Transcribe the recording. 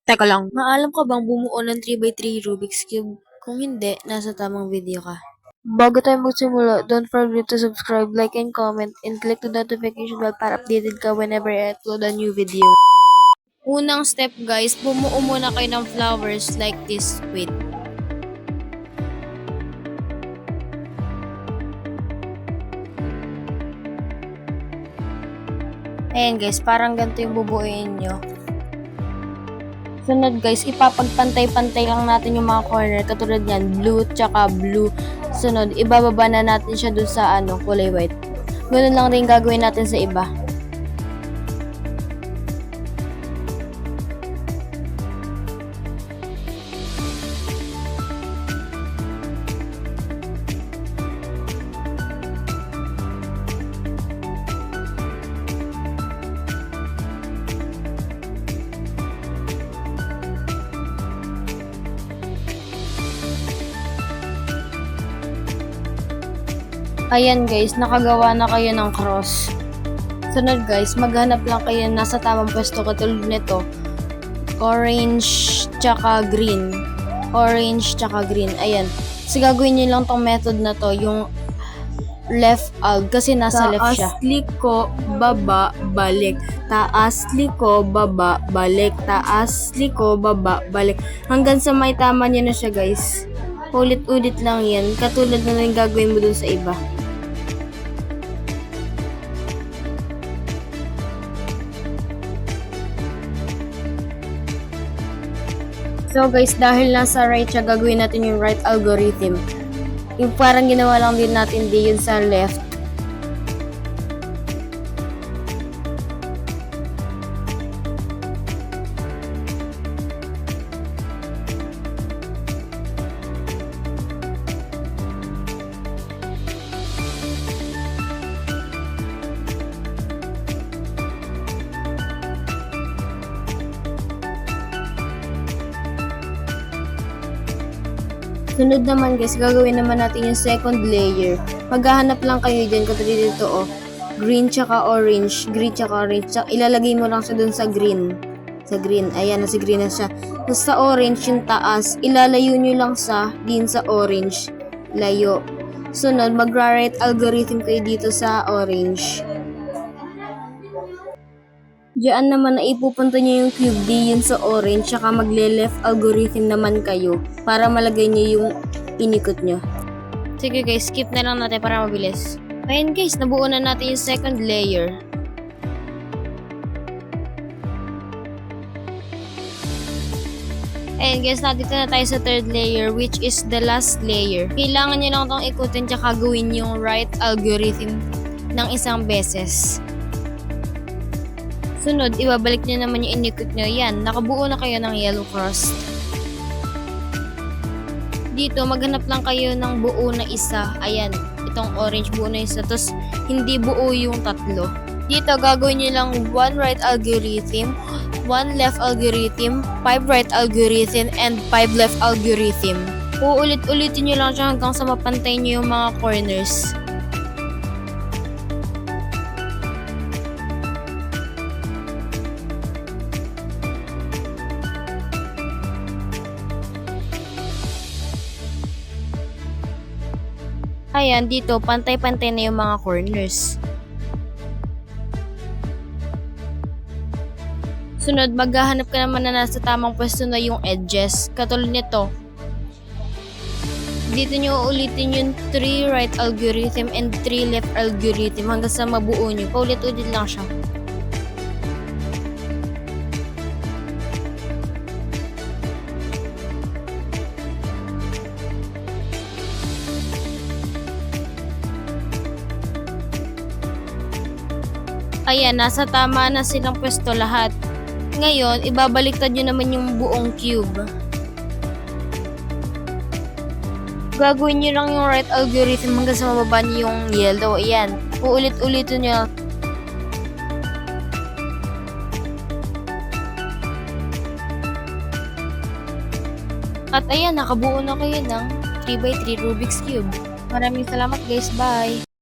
Teka lang, maalam ka bang bumuo ng 3x3 Rubik's Cube? Kung hindi, nasa tamang video ka. Bago tayo magsimula, don't forget to subscribe, like, and comment, and click the notification bell para updated ka whenever I upload a new video. Unang step guys, bumuo muna kayo ng flowers like this. Wait. Ayan guys, parang ganito yung bubuuin nyo. Sunod guys, ipapagpantay-pantay lang natin yung mga corner. Katulad yan, blue tsaka blue. Sunod, ibababa na natin siya dun sa kulay white. Ganun lang rin gagawin natin sa iba. Ayan guys, nakagawa na kayo ng cross. Sunod guys, maghanap lang kayo nasa tamang pwesto katulad nito. Orange tsaka green. Orange tsaka green. Ayan. So gagawin nyo lang tong method na to, yung left alt kasi nasa left siya. Taas, liko, baba, balik. Taas, liko, baba, balik. Taas, liko, baba, balik. Hanggang sa may tama nyo na siya guys. Ulit-ulit lang yan. Katulad na rin gagawin mo dun sa iba. So guys, dahil nasa right siya, gagawin natin yung right algorithm. Yung parang ginawa lang din natin yun sa left. Sunod naman guys, gagawin naman natin yung second layer. Maghahanap lang kayo dyan, katulad dito green tsaka orange, green tsaka orange. Ilalagay mo lang siya dun sa green. Sa green, ayan, nasa green na siya. Tapos sa orange yung taas, ilalayo nyo lang din sa orange. Layo. Sunod, magra-right algorithm kayo dito sa orange. Diyan naman na ipupunta nyo yung cube D yun sa orange, tsaka magle-left algorithm naman kayo para malagay nyo yung inikot nyo. Sige guys, skip na lang natin para mabilis. Ayan guys, nabuo na natin yung second layer. Ayan guys, nandito na tayo sa third layer, which is the last layer. Kailangan nyo lang itong ikutin tsaka gawin yung right algorithm ng isang beses. Sunod, ibabalik nyo naman yung inikot nyo. Yan, nakabuo na kayo ng yellow cross. Dito, maghanap lang kayo ng buo na isa. Ayan, itong orange buo na isa. Tapos, hindi buo yung tatlo. Dito, gagawin nyo lang 1 right algorithm, 1 left algorithm, 5 right algorithm, and 5 left algorithm. Uulit-ulitin nyo lang siya hanggang sa mapantay nyo yung mga corners. Ayan, dito, pantay-pantay na yung mga corners. Sunod, maghahanap ka naman na nasa tamang pwesto na yung edges. Katulad nito. Dito nyo ulitin yung 3 right algorithm and 3 left algorithm hanggang sa mabuo nyo. Paulit-ulit lang siya. Ayan, nasa tama na silang pwesto lahat. Ngayon, ibabaliktad nyo naman yung buong cube. Gagawin nyo lang yung right algorithm hanggang sa mababa nyo yung yellow. Ayan, uulit-ulitin nyo. At ayan, nakabuo na kayo ng 3x3 Rubik's Cube. Maraming salamat guys, bye!